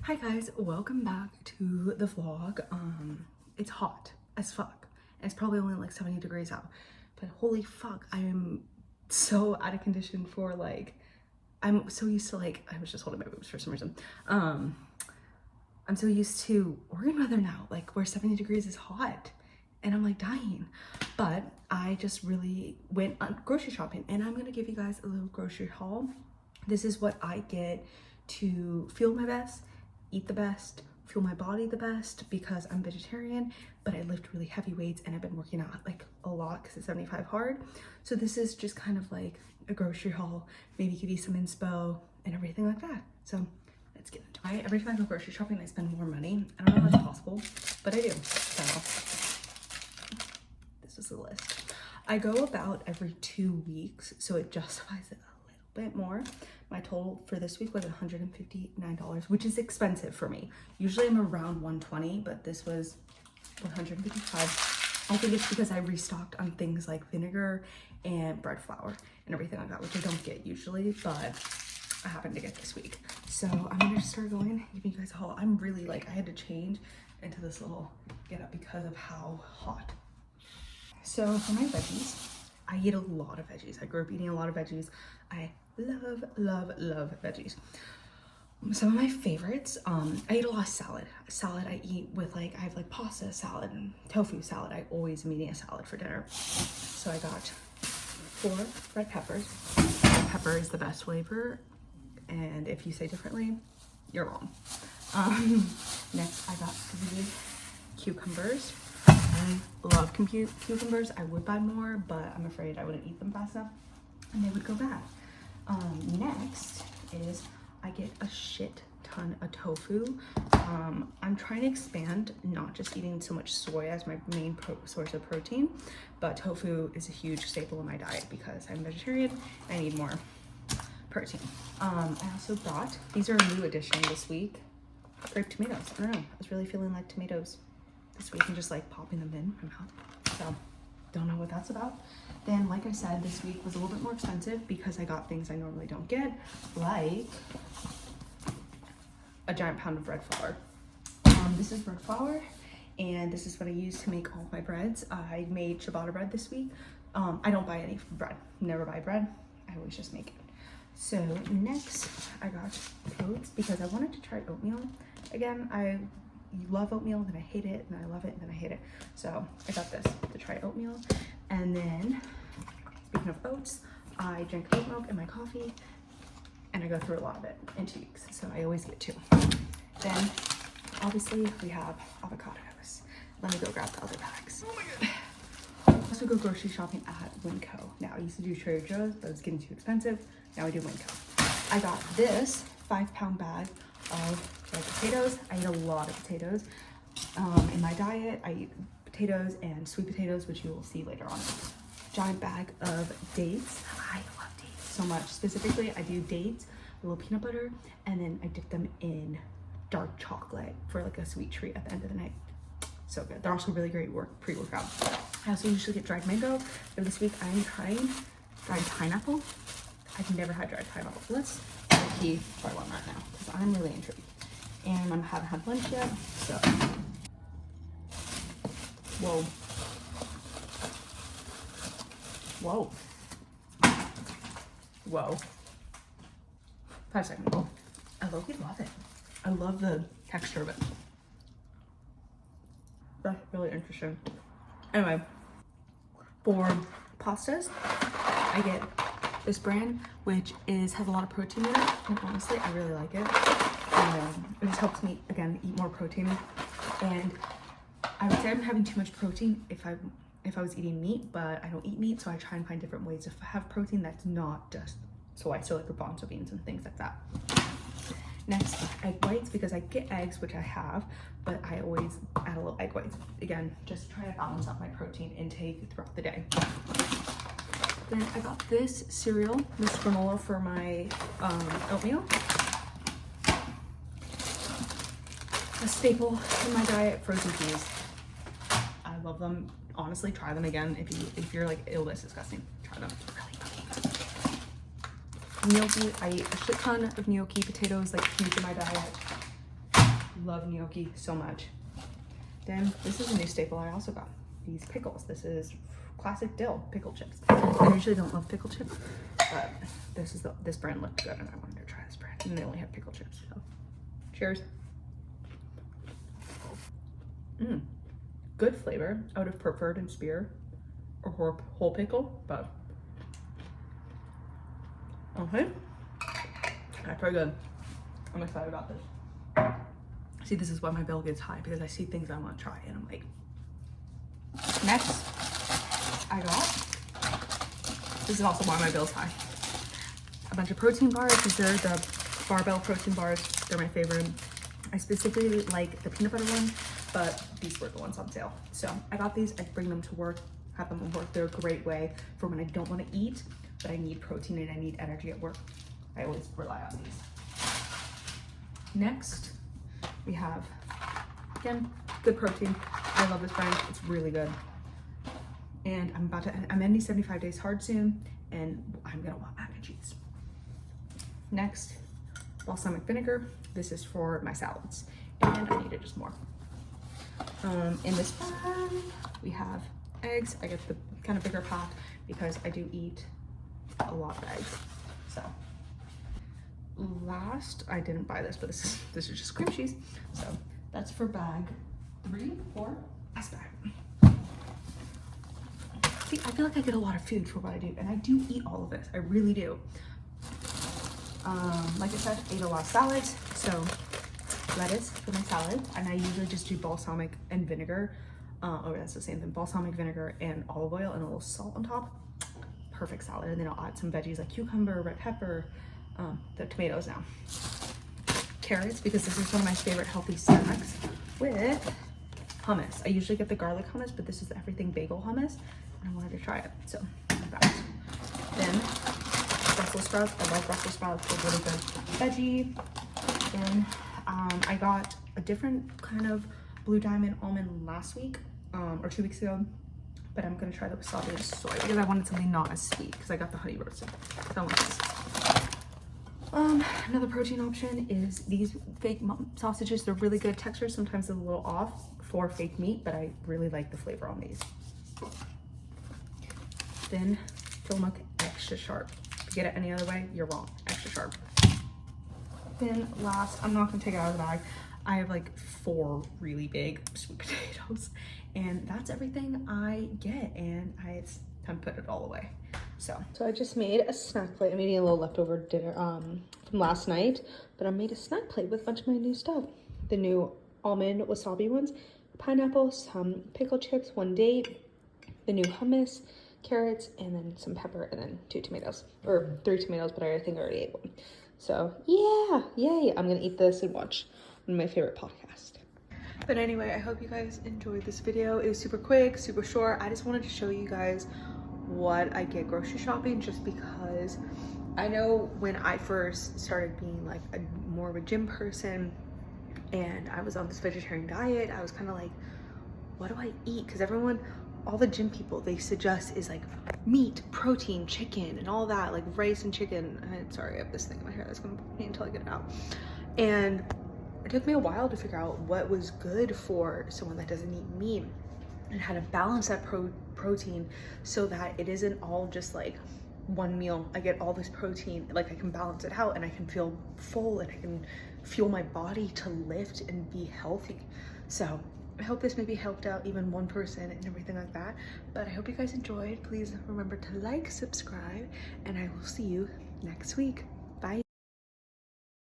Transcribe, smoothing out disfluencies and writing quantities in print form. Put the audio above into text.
Hi guys, welcome back to the vlog. It's hot as fuck. It's probably only like 70 degrees out, but holy fuck, I am so out of condition for I'm so used to I was just holding my boobs for some reason. I'm so used to Oregon weather now, where 70 degrees is hot and I'm dying. But I just really went grocery shopping and I'm gonna give you guys a little grocery haul. This is what I get to feel my best, eat the best, feel my body the best, because I'm vegetarian, but I lift really heavy weights and I've been working out a lot because it's 75 hard. So this is just kind of a grocery haul, maybe give you some inspo and everything like that. So let's get into it. Every time I go grocery shopping, I spend more money. I don't know how that's possible, but I do. So this is the list. I go about every 2 weeks, so it justifies it a little bit more. My total for this week was $159, which is expensive for me. Usually I'm around 120, but this was 155. I think it's because I restocked on things like vinegar and bread flour and everything like that, which I don't get usually, but I happened to get this week. So I'm gonna start going, giving you guys a haul. I'm really I had to change into this little getup because of how hot. So for my veggies, I eat a lot of veggies. I grew up eating a lot of veggies. I love veggies. Some of my favorites, I eat a lot of salad. Salad I eat with I have pasta salad and tofu salad. I always am eating a salad for dinner. So I got 4 red peppers. Red pepper is the best flavor, and if you say differently, you're wrong. Next I got 3 cucumbers. I love cucumbers. I would buy more, but I'm afraid I wouldn't eat them fast enough and they would go bad. Next is I get a shit ton of tofu. I'm trying to expand, not just eating so much soy as my main source of protein, but tofu is a huge staple in my diet because I'm vegetarian and I need more protein. I also got, these are a new addition this week, grape tomatoes. I don't know, I was really feeling like tomatoes this week and just popping them in my mouth. So don't know what that's about. Then, like I said, this week was a little bit more expensive because I got things I normally don't get, like a giant pound of bread flour. This is bread flour, and this is what I use to make all of my breads. I made ciabatta bread this week. I don't buy any bread, never buy bread. I always just make it. So next I got oats because I wanted to try oatmeal again. I love oatmeal, then I hate it, and then I love it, and then I hate it. So I got this to try oatmeal. And then, speaking of oats, I drink oat milk in my coffee, and I go through a lot of it in 2 weeks. So I always get 2. Then, obviously, we have avocados. Let me go grab the other packs. Oh my god. I also go grocery shopping at Winco. Now, I used to do Trader Joe's, but it's getting too expensive. Now I do Winco. I got this 5-pound bag of potatoes. I eat a lot of potatoes. In my diet, I eat potatoes and sweet potatoes, which you will see later on. Giant bag of dates. I love dates so much. Specifically, I do dates, a little peanut butter, and then I dip them in dark chocolate for a sweet treat at the end of the night. So good. They're also really great pre-workout. I also usually get dried mango, but this week I am trying dried pineapple. I've never had dried pineapple. Let's try one right now because I'm really intrigued. And I haven't had lunch yet, so. Whoa. Whoa. Whoa. 5 seconds. Oh, I love it. I love the texture of it. That's really interesting. Anyway, for pastas, I get this brand, which has a lot of protein in it, and honestly, I really like it. It just helps me, again, eat more protein. And I would say I'm having too much protein if I was eating meat, but I don't eat meat, so I try and find different ways to have protein that's not just soy, so garbanzo beans and things like that. Next, egg whites, because I get eggs, which I have, but I always add a little egg whites. Again, just try to balance out my protein intake throughout the day. Then I got this cereal, this granola for my oatmeal. A staple in my diet, frozen peas. I love them. Honestly, try them again. If you're ew, that's disgusting. Try them. Really gnocchi. I eat a shit ton of gnocchi potatoes, huge in my diet. Love gnocchi so much. Then this is a new staple I also got. These pickles. This is classic dill pickle chips. I usually don't love pickle chips, but this brand looked good and I wanted to try this brand. And they only have pickle chips. So cheers. Good flavor. I would have preferred in spear or whole pickle, but okay. That's pretty good. I'm excited about this. See, this is why my bill gets high, because I see things I want to try and I'm like, next I got, this is also why my bill's high, a bunch of protein bars. These are the barbell protein bars. They're my favorite. I specifically like the peanut butter one, but these were the ones on sale. So I got these. I bring them to work, have them at work. They're a great way for when I don't want to eat, but I need protein and I need energy at work. I always rely on these. Next, we have, again, good protein. I love this brand. It's really good. And I'm ending 75 days hard soon, and I'm gonna want mac and cheese. Next, balsamic vinegar. This is for my salads, and I needed just more. In this bag, we have eggs. I get the kind of bigger pack because I do eat a lot of eggs. So last, I didn't buy this, but this is just cream cheese. So that's for bag 3, 4, last bag. See, I feel like I get a lot of food for what I do, and I do eat all of this. I really do. Like I said, I ate a lot of salads, so lettuce for my salad, and I usually just do balsamic and vinegar. Oh, that's the same thing. Balsamic vinegar and olive oil and a little salt on top. Perfect salad. And then I'll add some veggies like cucumber, red pepper, the tomatoes now. Carrots, because this is one of my favorite healthy snacks, with hummus. I usually get the garlic hummus, but this is the everything bagel hummus, and I wanted to try it, so that. Then Brussels sprouts. I love Brussels sprouts. They're really good veggie. Then I got a different kind of blue diamond almond last week, or 2 weeks ago, but I'm gonna try the wasabi and soy because I wanted something not as sweet, because I got the honey roasted. So I want this. Another protein option is these fake sausages. They're really good texture. Sometimes it's a little off for fake meat, but I really like the flavor on these. Then Tillamook extra sharp. If you get it any other way, you're wrong. Extra sharp. Then last, I'm not gonna take it out of the bag. I have like 4 really big sweet potatoes, and that's everything I get, and it's time to put it all away. So I just made a snack plate. I'm eating a little leftover dinner from last night, but I made a snack plate with a bunch of my new stuff. The new almond wasabi ones, pineapple, some pickle chips, 1 date, the new hummus, carrots, and then some pepper, and then 2 tomatoes, or 3 tomatoes, but I think I already ate one. So yeah, yay. I'm gonna eat this and watch one of my favorite podcasts. But anyway, I hope you guys enjoyed this video. It was super quick, super short. I just wanted to show you guys what I get grocery shopping, just because I know when I first started being like more of a gym person and I was on this vegetarian diet, I was kind of like, what do I eat? Because all the gym people, they suggest is like meat, protein, chicken, and all that, like rice and chicken. And sorry, I have this thing in my hair that's gonna bug me until I get it out. And it took me a while to figure out what was good for someone that doesn't eat meat, and how to balance that protein so that it isn't all just like one meal. I get all this protein, like I can balance it out and I can feel full and I can fuel my body to lift and be healthy. So I hope this maybe helped out even one person and everything like that. But I hope you guys enjoyed. Please remember to like, subscribe, and I will see you next week.